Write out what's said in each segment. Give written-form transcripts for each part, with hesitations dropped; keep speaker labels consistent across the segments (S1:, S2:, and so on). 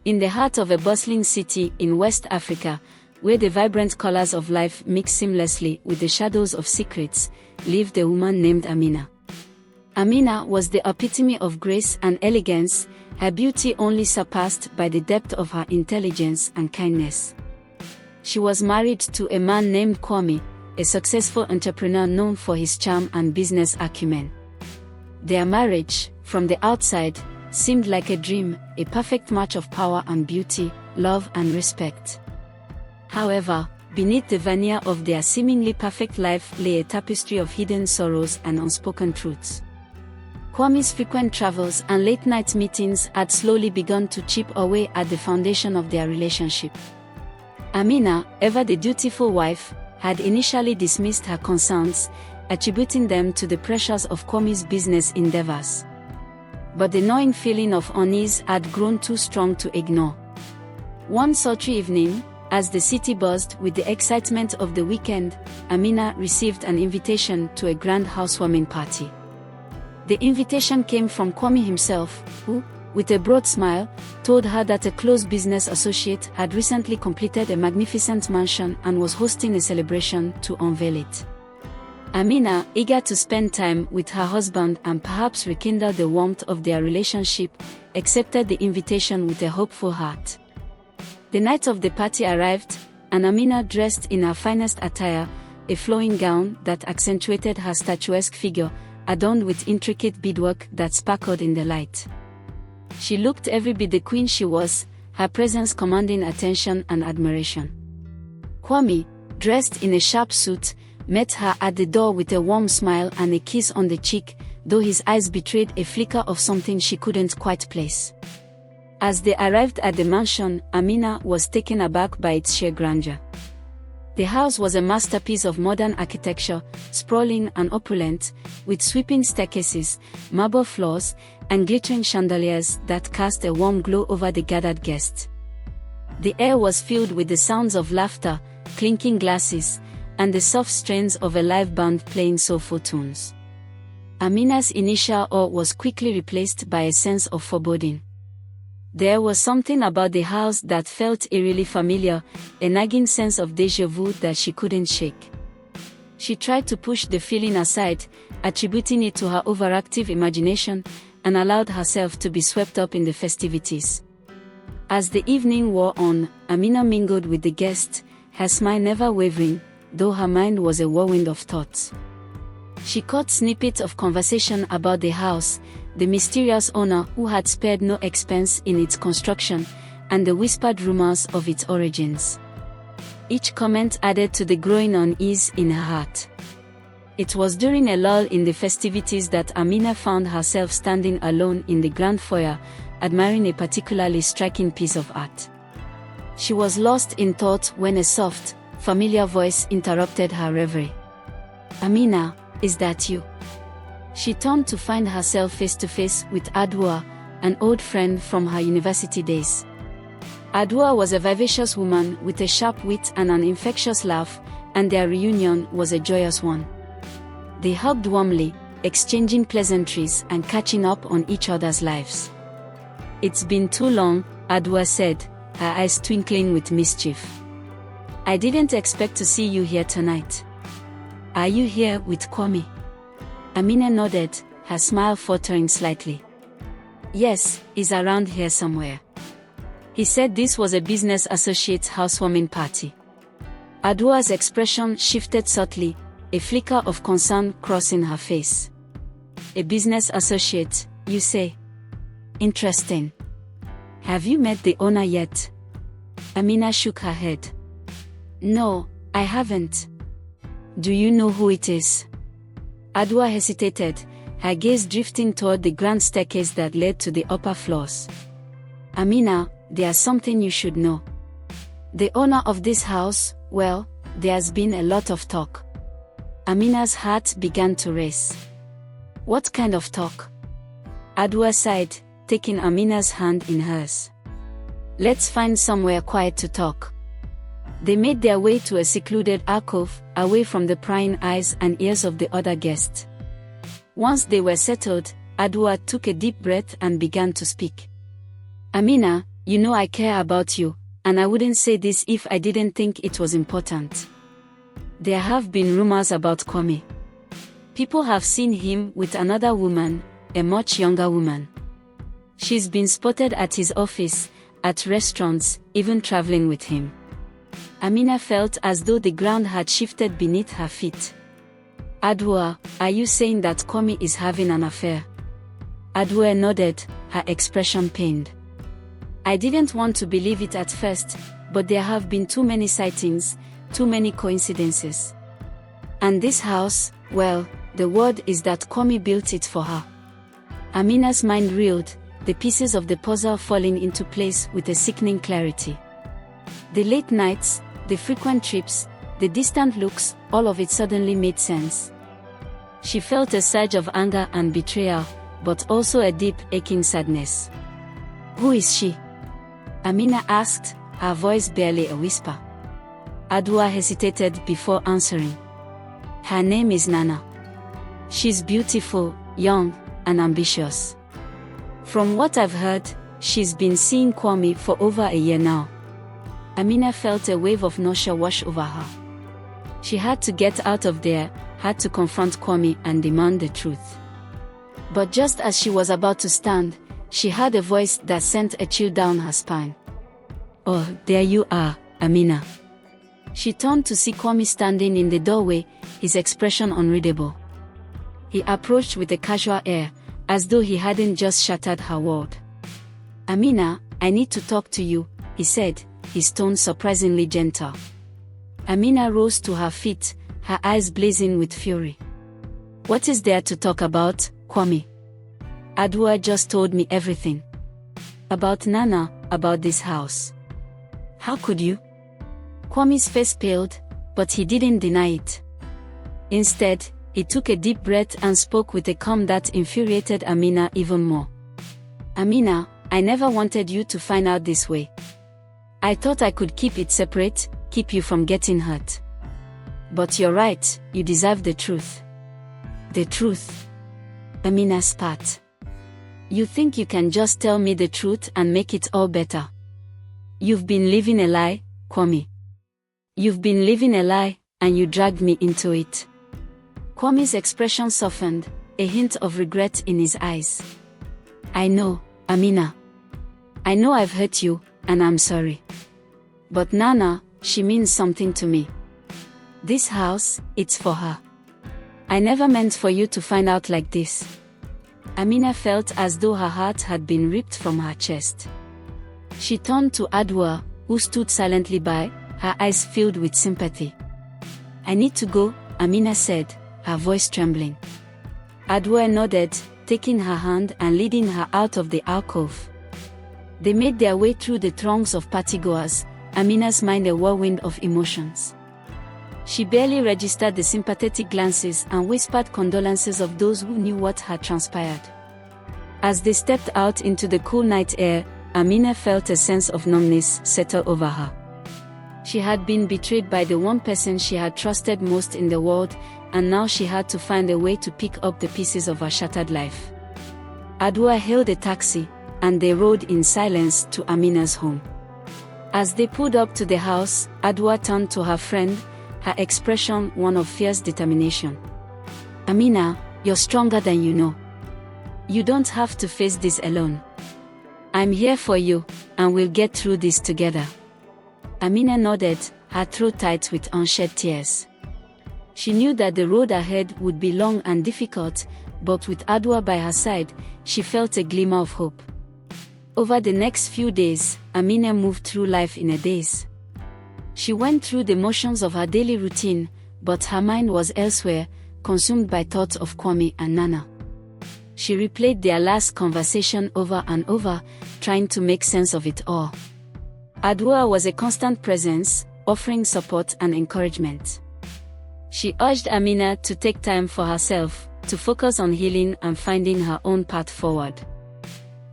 S1: In the heart of a bustling city in West Africa, where the vibrant colors of life mix seamlessly with the shadows of secrets, lived a woman named Amina. Amina was the epitome of grace and elegance, her beauty only surpassed by the depth of her intelligence and kindness. She was married to a man named Kwame, a successful entrepreneur known for his charm and business acumen. Their marriage, from the outside, seemed like a dream, a perfect match of power and beauty, love and respect. However, beneath the veneer of their seemingly perfect life lay a tapestry of hidden sorrows and unspoken truths. Kwame's frequent travels and late-night meetings had slowly begun to chip away at the foundation of their relationship. Amina, ever the dutiful wife, had initially dismissed her concerns, attributing them to the pressures of Kwame's business endeavors. But the gnawing feeling of unease had grown too strong to ignore. One sultry evening, as the city buzzed with the excitement of the weekend, Amina received an invitation to a grand housewarming party. The invitation came from Kwame himself, who, with a broad smile, told her that a close business associate had recently completed a magnificent mansion and was hosting a celebration to unveil it. Amina, eager to spend time with her husband and perhaps rekindle the warmth of their relationship, accepted the invitation with a hopeful heart. The night of the party arrived, and Amina, dressed in her finest attire, a flowing gown that accentuated her statuesque figure, adorned with intricate beadwork that sparkled in the light. She looked every bit the queen she was, her presence commanding attention and admiration. Kwame, dressed in a sharp suit, met her at the door with a warm smile and a kiss on the cheek, though his eyes betrayed a flicker of something she couldn't quite place. As they arrived at the mansion, Amina was taken aback by its sheer grandeur. The house was a masterpiece of modern architecture, sprawling and opulent, with sweeping staircases, marble floors, and glittering chandeliers that cast a warm glow over the gathered guests. The air was filled with the sounds of laughter, clinking glasses, and the soft strains of a live band playing soulful tunes. Amina's initial awe was quickly replaced by a sense of foreboding. There was something about the house that felt eerily familiar, a nagging sense of déjà vu that she couldn't shake. She tried to push the feeling aside, attributing it to her overactive imagination, and allowed herself to be swept up in the festivities. As the evening wore on, Amina mingled with the guests, her smile never wavering, though her mind was a whirlwind of thoughts. She caught snippets of conversation about the house, the mysterious owner who had spared no expense in its construction, and the whispered rumors of its origins. Each comment added to the growing unease in her heart. It was during a lull in the festivities that Amina found herself standing alone in the grand foyer, admiring a particularly striking piece of art. She was lost in thought when a soft, familiar voice interrupted her reverie. "Amina, is that you?" She turned to find herself face to face with Adwa, an old friend from her university days. Adwa was a vivacious woman with a sharp wit and an infectious laugh, and their reunion was a joyous one. They hugged warmly, exchanging pleasantries and catching up on each other's lives. "It's been too long," Adwa said, her eyes twinkling with mischief. "I didn't expect to see you here tonight. Are you here with Kwame?" Amina nodded, her smile faltering slightly. "Yes, he's around here somewhere. He said this was a business associate's housewarming party." Adwa's expression shifted subtly, a flicker of concern crossing her face. "A business associate, you say? Interesting. Have you met the owner yet?" Amina shook her head. "No, I haven't. Do you know who it is?" Adwa hesitated, her gaze drifting toward the grand staircase that led to the upper floors. "Amina, there's something you should know. The owner of this house, well, there's been a lot of talk." Amina's heart began to race. "What kind of talk?" Adwa sighed, taking Amina's hand in hers. "Let's find somewhere quiet to talk." They made their way to a secluded alcove, away from the prying eyes and ears of the other guests. Once they were settled, Adwa took a deep breath and began to speak. "Amina, You know I care about you, and I wouldn't say this if I didn't think it was important. There have been rumors about Kwame. People have seen him with another woman, a much younger woman. She's been spotted at his office, at restaurants, even traveling with him. Amina felt as though the ground had shifted beneath her feet. Adwoa, are you saying that Kwame is having an affair? Adwoa nodded, her expression pained. I didn't want to believe it at first, but there have been too many sightings, too many coincidences. And this house, well, the word is that Kwame built it for her. Amina's mind reeled, the pieces of the puzzle falling into place with a sickening clarity. The late nights, the frequent trips, the distant looks, all of it suddenly made sense. She felt a surge of anger and betrayal, but also a deep, aching sadness. Who is she? Amina asked, her voice barely a whisper. Adwoa hesitated before answering. Her name is Nana. She's beautiful, young, and ambitious. From what I've heard, she's been seeing Kwame for over a year now. Amina felt a wave of nausea wash over her. She had to get out of there, had to confront Kwame and demand the truth. But just as she was about to stand, she heard a voice that sent a chill down her spine. Oh, there you are, Amina. She turned to see Kwame standing in the doorway, his expression unreadable. He approached with a casual air, as though he hadn't just shattered her world. Amina, I need to talk to you, he said, his tone surprisingly gentle. Amina rose to her feet, her eyes blazing with fury. What is there to talk about, Kwame? Adwoa just told me everything. About Nana, about this house. How could you? Kwame's face paled, but he didn't deny it. Instead, he took a deep breath and spoke with a calm that infuriated Amina even more. Amina, I never wanted you to find out this way. I thought I could keep it separate, keep you from getting hurt. But you're right, you deserve the truth. The truth? Amina spat. You think you can just tell me the truth and make it all better? You've been living a lie, Kwame. You've been living a lie, and you dragged me into it. Kwame's expression softened, a hint of regret in his eyes. I know, Amina. I know I've hurt you, and I'm sorry. But Nana, she means something to me. This house, it's for her. I never meant for you to find out like this. Amina felt as though her heart had been ripped from her chest. She turned to Adwoa, who stood silently by, her eyes filled with sympathy. I need to go, Amina said, her voice trembling. Adwoa nodded, taking her hand and leading her out of the alcove. They made their way through the throngs of partygoers, Amina's mind a whirlwind of emotions. She barely registered the sympathetic glances and whispered condolences of those who knew what had transpired. As they stepped out into the cool night air, Amina felt a sense of numbness settle over her. She had been betrayed by the one person she had trusted most in the world, and now she had to find a way to pick up the pieces of her shattered life. Adwoa hailed a taxi, and they rode in silence to Amina's home. As they pulled up to the house, Adwoa turned to her friend, her expression one of fierce determination. Amina, you're stronger than you know. You don't have to face this alone. I'm here for you, and we'll get through this together. Amina nodded, her throat tight with unshed tears. She knew that the road ahead would be long and difficult, but with Adwoa by her side, she felt a glimmer of hope. Over the next few days, Amina moved through life in a daze. She went through the motions of her daily routine, but her mind was elsewhere, consumed by thoughts of Kwame and Nana. She replayed their last conversation over and over, trying to make sense of it all. Adwoa was a constant presence, offering support and encouragement. She urged Amina to take time for herself, to focus on healing and finding her own path forward.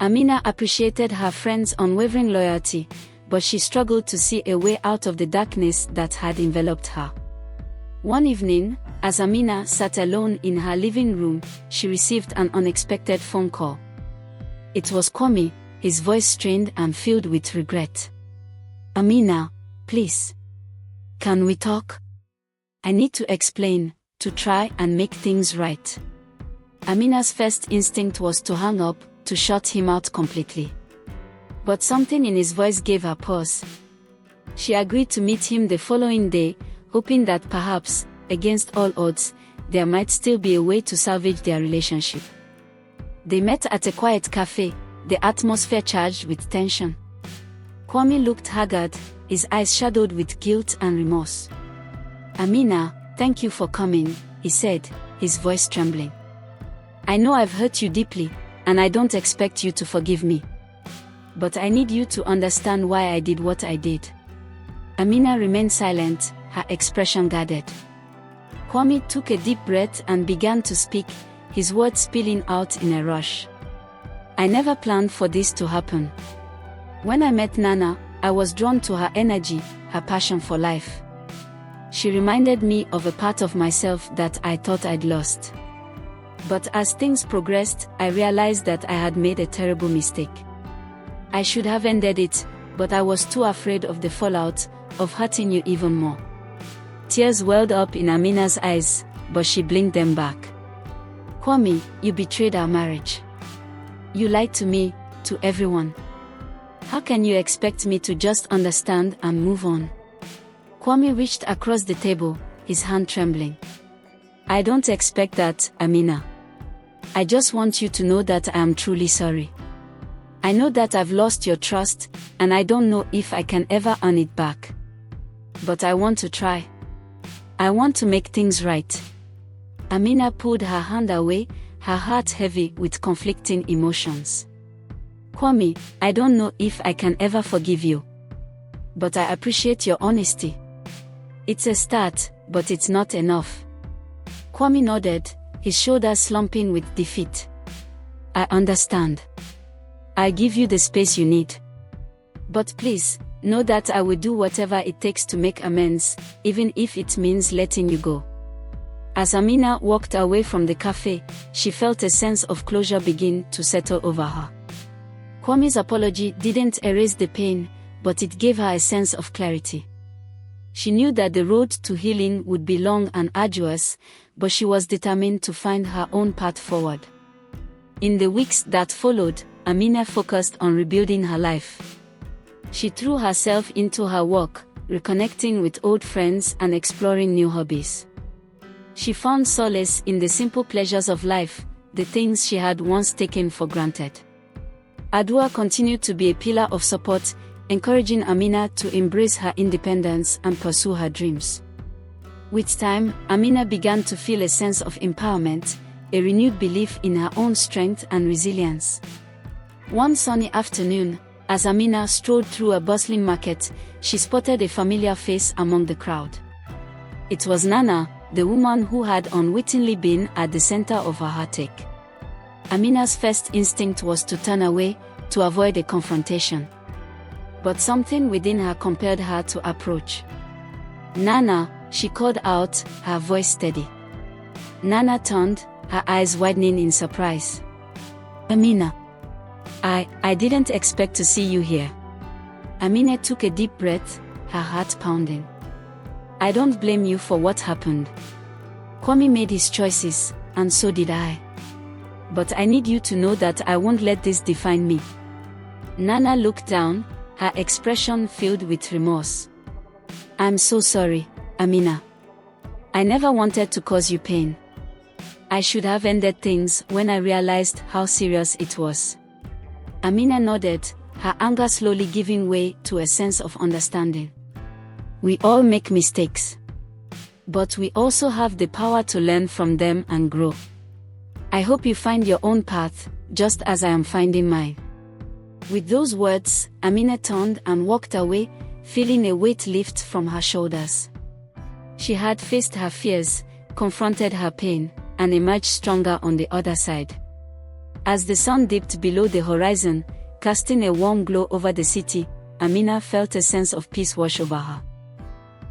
S1: Amina appreciated her friend's unwavering loyalty, but she struggled to see a way out of the darkness that had enveloped her. One evening, as Amina sat alone in her living room, she received an unexpected phone call. It was Kwame, his voice strained and filled with regret. "Amina, please. Can we talk? I need to explain, to try and make things right." Amina's first instinct was to hang up, to shut him out completely. But something in his voice gave her pause. She agreed to meet him the following day, hoping that perhaps, against all odds, there might still be a way to salvage their relationship. They met at a quiet cafe, the atmosphere charged with tension. Kwame looked haggard, his eyes shadowed with guilt and remorse. "Amina, thank you for coming," he said, his voice trembling. "I know I've hurt you deeply, and I don't expect you to forgive me. But I need you to understand why I did what I did." Amina remained silent, her expression guarded. Kwame took a deep breath and began to speak, his words spilling out in a rush. "I never planned for this to happen. When I met Nana, I was drawn to her energy, her passion for life. She reminded me of a part of myself that I thought I'd lost. But as things progressed, I realized that I had made a terrible mistake. I should have ended it, but I was too afraid of the fallout, of hurting you even more." Tears welled up in Amina's eyes, but she blinked them back. "Kwame, you betrayed our marriage. You lied to me, to everyone. How can you expect me to just understand and move on?" Kwame reached across the table, his hand trembling. "I don't expect that, Amina. I just want you to know that I am truly sorry. I know that I've lost your trust, and I don't know if I can ever earn it back. But I want to try. I want to make things right." Amina pulled her hand away, her heart heavy with conflicting emotions. "Kwame, I don't know if I can ever forgive you. But I appreciate your honesty. It's a start, but it's not enough." Kwame nodded, his shoulders slumping with defeat. "I understand. I'll give you the space you need. But please, know that I will do whatever it takes to make amends, even if it means letting you go." As Amina walked away from the cafe, she felt a sense of closure begin to settle over her. Kwame's apology didn't erase the pain, but it gave her a sense of clarity. She knew that the road to healing would be long and arduous, but she was determined to find her own path forward. In the weeks that followed, Amina focused on rebuilding her life. She threw herself into her work, reconnecting with old friends and exploring new hobbies. She found solace in the simple pleasures of life, the things she had once taken for granted. Adua continued to be a pillar of support, encouraging Amina to embrace her independence and pursue her dreams. With time, Amina began to feel a sense of empowerment, a renewed belief in her own strength and resilience. One sunny afternoon, as Amina strolled through a bustling market, she spotted a familiar face among the crowd. It was Nana, the woman who had unwittingly been at the center of her heartache. Amina's first instinct was to turn away, to avoid a confrontation. But something within her compelled her to approach. "Nana," she called out, her voice steady. Nana turned, her eyes widening in surprise. "Amina. I didn't expect to see you here." Amina took a deep breath, her heart pounding. "I don't blame you for what happened. Kwame made his choices, and so did I. But I need you to know that I won't let this define me." Nana looked down, her expression filled with remorse. "I'm so sorry, Amina. I never wanted to cause you pain. I should have ended things when I realized how serious it was." Amina nodded, her anger slowly giving way to a sense of understanding. "We all make mistakes. But we also have the power to learn from them and grow. I hope you find your own path, just as I am finding mine." With those words, Amina turned and walked away, feeling a weight lift from her shoulders. She had faced her fears, confronted her pain, and emerged stronger on the other side. As the sun dipped below the horizon, casting a warm glow over the city, Amina felt a sense of peace wash over her.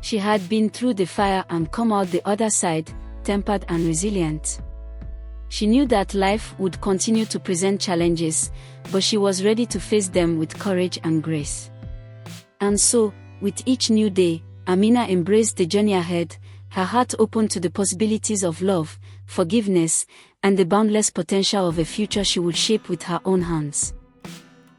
S1: She had been through the fire and come out the other side, tempered and resilient. She knew that life would continue to present challenges, but she was ready to face them with courage and grace. And so, with each new day, Amina embraced the journey ahead, her heart open to the possibilities of love, forgiveness, and the boundless potential of a future she would shape with her own hands.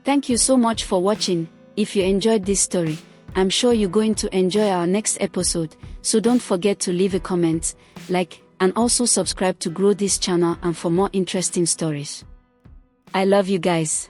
S1: Thank you so much for watching. If you enjoyed this story, I'm sure you're going to enjoy our next episode, so don't forget to leave a comment, like, and also subscribe to grow this channel and for more interesting stories. I love you guys.